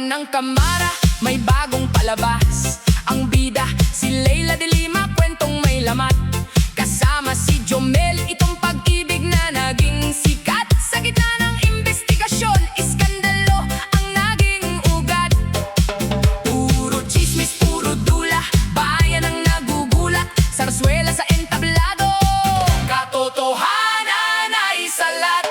Harapan ng kamara, may bagong palabas. Ang bida, si Leila de Lima, kwentong may lamat. Kasama si Jomel, itong pag-ibig na naging sikat. Sa gitna ng investigasyon, iskandalo ang naging ugat. Puro chismis, puro dula, bayan ang nagugulat. Sarsuela sa entablado, katotohanan ay salat.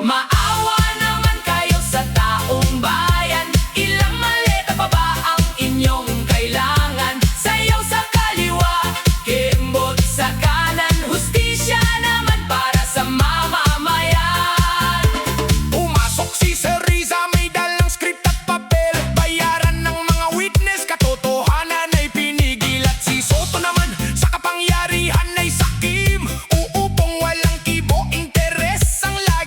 Maawa naman kayo sa taong bayan. Ilang maleta pa ba ang inyong kailangan? Sayaw sa kaliwa, kimbot sa kanan. Hustisya naman para sa mamamayan. Pumasok si Sir Riza, may dalang script at papel. Bayaran ng mga witness, katotohanan ay pinigil. At si Soto naman, sa kapangyarihan ay sakim. Uupong walang kibo, interes ang lagi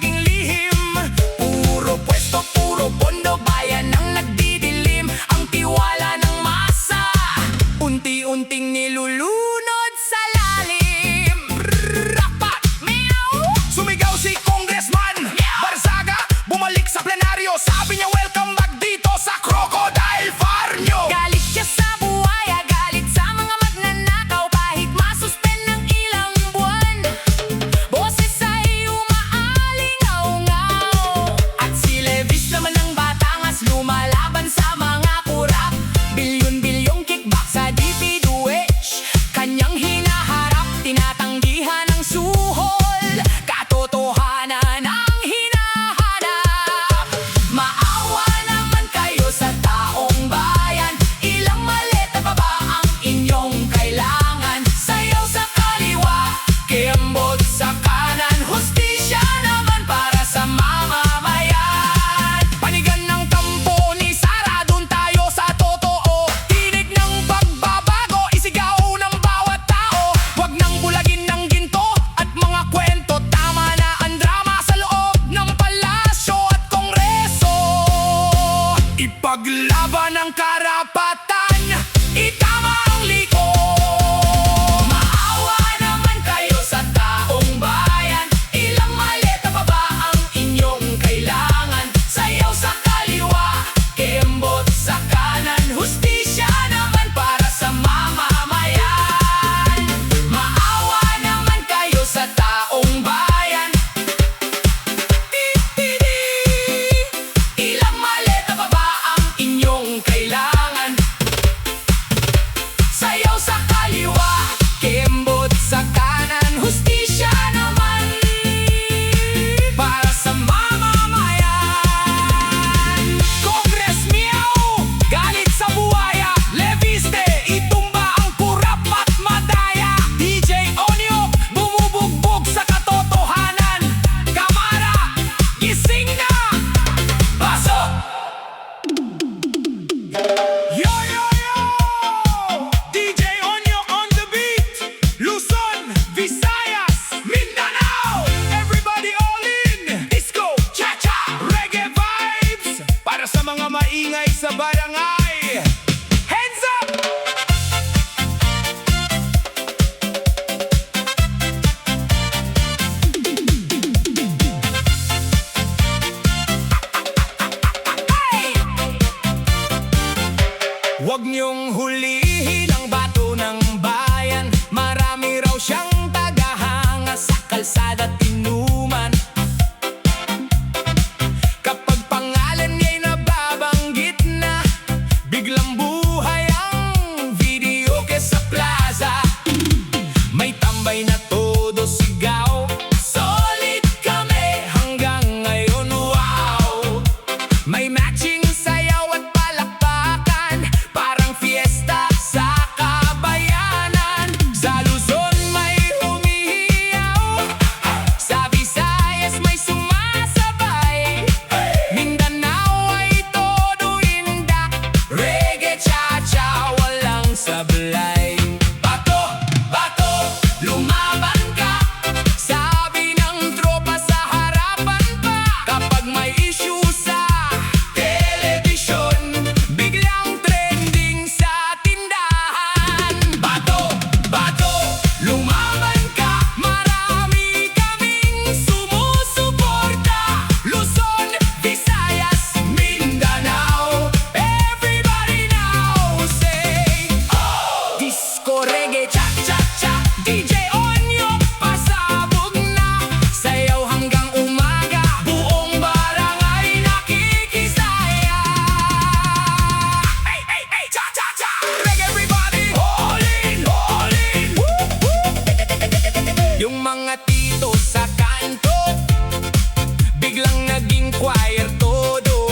choir todo.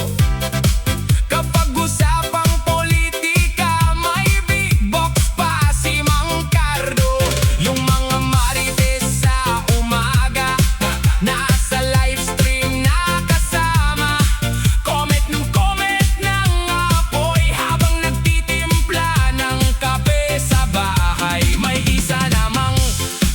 Kapag usapang politika, may big box pa si Mang Cardo. Yung mga marites sa umaga, nasa livestream nakasama. Comment ng apoy habang nagtitimpla ng kape sa bahay. May isa namang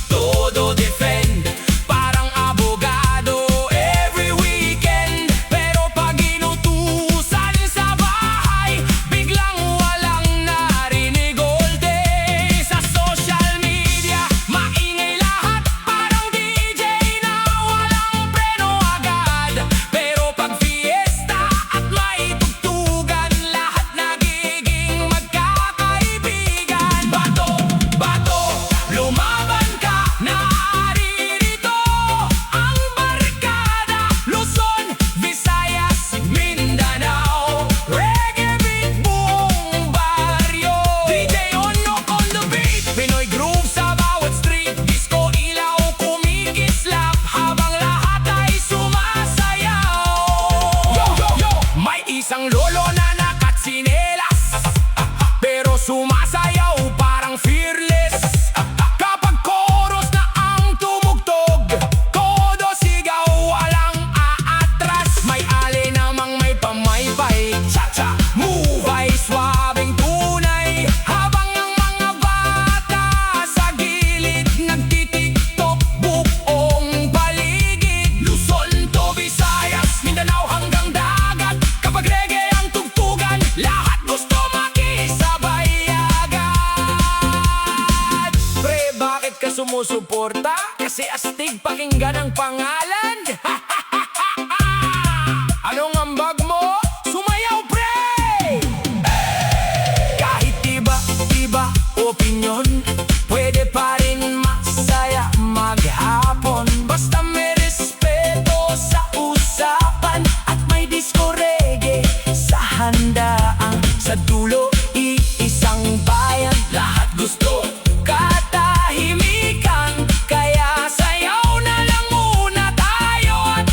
todo defend, parang abogado every weekend. Pero pag inutusan sa bahay, biglang walang narinig all day. Sa social media, maingay lahat, parang DJ na walang preno agad. Pero pag fiesta at may tugtugan, lahat nagiging magkakaibigan. Bato, bato, lumaban ka, naririto ang barkada. Luzon, Visayas, Mindanao, reggae beat buong baryo. DJ Onok on the beat, Pinoy groove sa bawat street. Disco ilaw, kumikislap habang lahat ay sumasayaw. Yo, yo, yo! May isang lolo na nakatsinelas, pero sumasayaw parang fearless. Kapag chorus na ang tumugtog, todo sigaw, walang aatras. May ale namang may pamaypay, cha-cha, move ay swabing tunay. Habang ang mga bata sa gilid nagtitiktok buong paligid. Luzon to Visayas, Mindanao hanggang dagat. Kapag reggae ang tugtugan, lahat gusto makisabay agad. Pre, bakit ka sumusuporta? Kasi astig pakinggan ang pangalan. Anong ambag mo? Sumayaw, pre! Kahit iba opinyon, pwede pa rin masaya maghapon. Basta may respeto sa usapan at may disco reggae sa handaan. Sa dulo, iisang bayan, lahat gusto katahimikan. Kaya sayaw na lang muna tayo at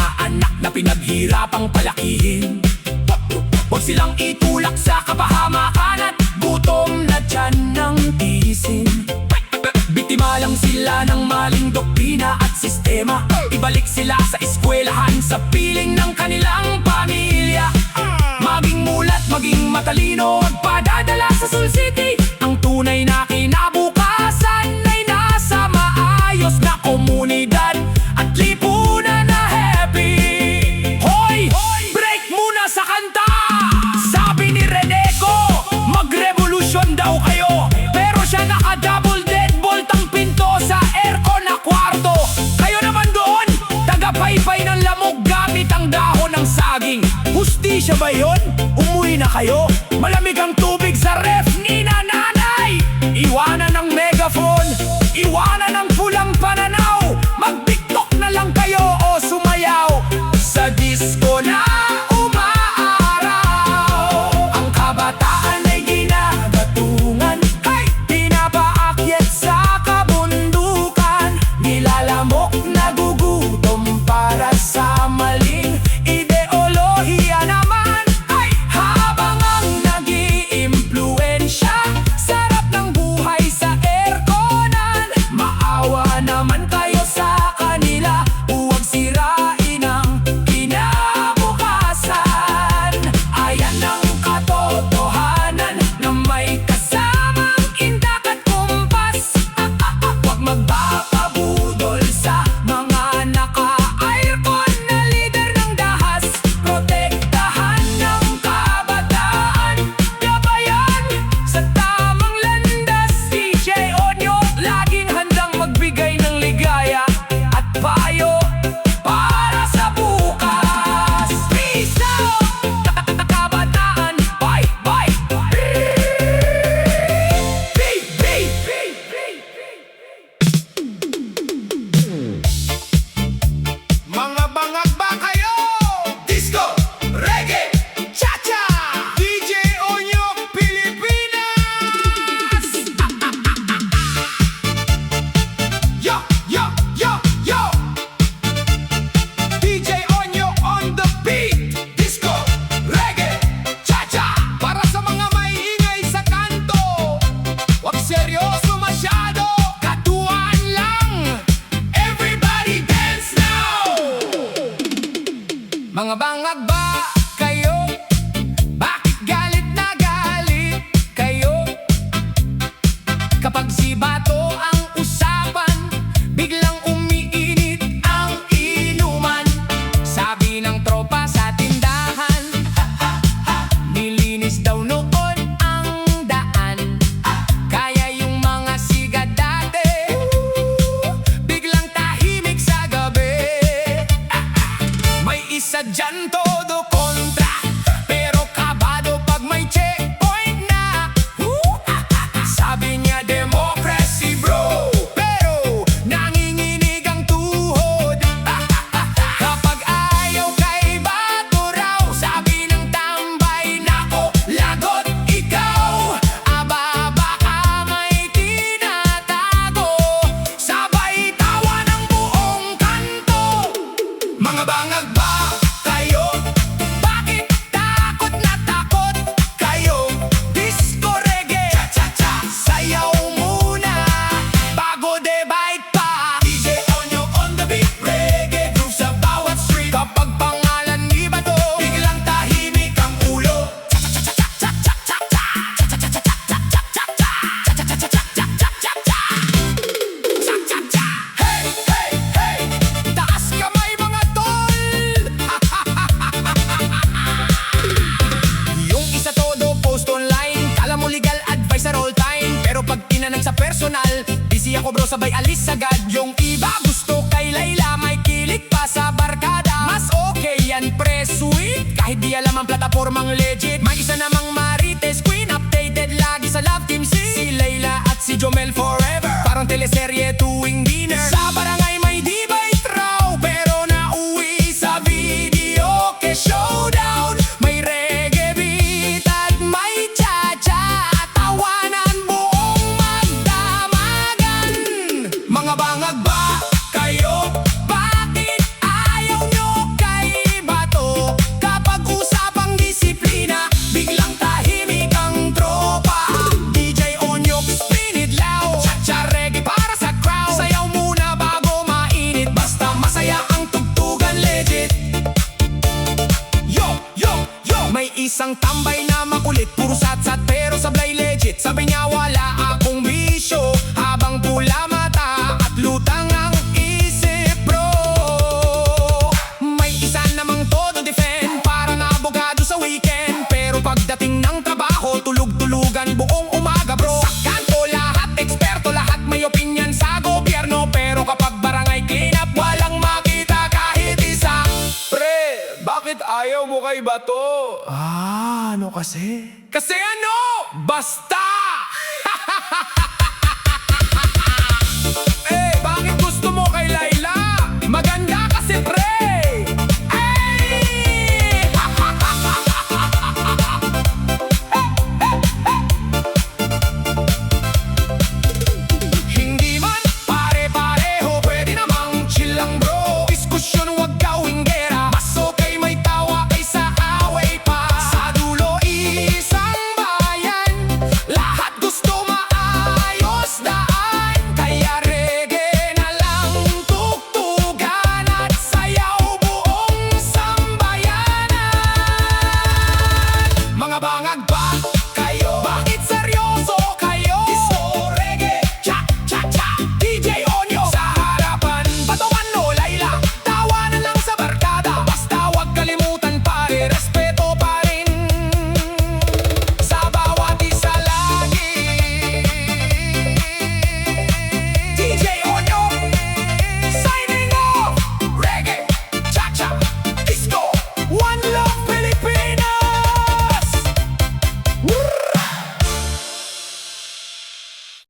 mga anak na pinaghirapang palakihin. Huwag silang itulak sa kapahamakan at gutom na tiyan ng tiisin. Biktima lang sila ng maling doktrina at sistema. Ibalik sila sa eskwelahan sa piling ng kanilang pamilya. Maging mulat, maging matalino, magpadadala sa Soul City. Ang tunay na kinabukasan ay nasa maayos na komunidad at lipunan na happy. Hoy! Break muna sa kanta! Sabi ni Reneco, magrevolusyon daw kayo. Pero siya naka-double deadbolt ang pinto sa aircon na kwarto. Kayo naman doon, taga-paypay ng lamog gamit ang dahon ng saging. Hustisya ba yun? Umuwi na kayo? Malamig ang tubig sa ref ni nanay. Iwanan ng megaphone, iwanan ng pulang pananaw. Mag-tiktok na lang kayo o sumayaw sa disco na umaaraw. Ang kabataan ay ginagatungan, hey! Pinapaakyat sa kabundukan. Nilalamok, nagugutom para sa maling ideolohiya naman, ay habang ang nag-iimpluwensya. Sarap ng buhay sa airconan. Maawa naman kayo sa kanila. Huwag sirain ang kinabukasan. Ayan ang katotohanan na may kasamang indak at kumpas. Huwag magpapabudol sa mga naka-aircon na lider ng dahas. Protektahan ng kabataan, gabayan sa tamang landas. DJ Onyo, laging handang magbigay ng ligaya at payo para sa bukas. Peace out! Kabataan, bye, bye! Mga bangag ba kayo? Disco, reggae, cha-cha! DJ Onyok, Pilipinas! Yo, yo, yo, yo! DJ Onyok on the beat. Disco, reggae, cha-cha! Para sa mga maiingay sa kanto, wag seryoso masyado, katuwaan lang. Everybody dance now! Mga bangag ba kayo? Bakit galit na galit kayo? Kapag si Bato ang usapan, biglang umiinit ang inuman. Sabi ng tropa sa tindahan, nilinis daw noon ang daan. Kaya yung mga siga dati, biglang tahimik sa gabi. May isa dyan todo kontra, pero kabado pag may checkpoint na. Sabi niya democracy bro, pero nanginginig ang tuhod. Kapag ayaw kay Bato raw, sabi ng tambay, nako, lagot ikaw. Aba, baka may tinatago, sabay tawa ng buong kanto. Mga bangag ba kayo? Bakit takot na takot kayo? Disco, reggae, cha-cha-cha, sayaw muna bago debate pa. DJ Onyok on the beat, reggae groove sa bawat street. Kapag pangalan ni Bato, biglang tahimik ang ulo. Hey, hey, hey! Taas kamay mga tol! Yung isa todo post online, kala mo legal advice all time. Pero pag tinanong sa personal, busy ako bro, sabay alis agad. Yung iba gusto kay Layla, may kilig pa sa barkada. Mas okay yan pre, sweet, kahit di alam ang platapormang legit. May isa namang Marites Queen, updated lagi sa Love Team C. Si Layla at si Jomel forever, parang teleserye tuwing dinner. Sa barangay may debate raw, pero nauwi sa video ke showdown. May reggae beat at may cha-cha, tawanan buong magdamagan. Mga bangag ba kayo? Bakit ayaw nyo Isang tambay na makulit, puro satsat pero sablay legit. Sabi niya wala akong bisyo, habang pula mata at lutang ang isip bro. May isa namang todo defend, parang abogado sa weekend. Pero pagdating ng trabaho, tulog-tulugan buong umaga bro. Sa kanto lahat, eksperto lahat, may opinion sa gobyerno. Pero kapag barangay clean up, walang makita kahit isa. Pre, bakit ayaw mo kay Bato? Ano kasi? Kasi ano? Basta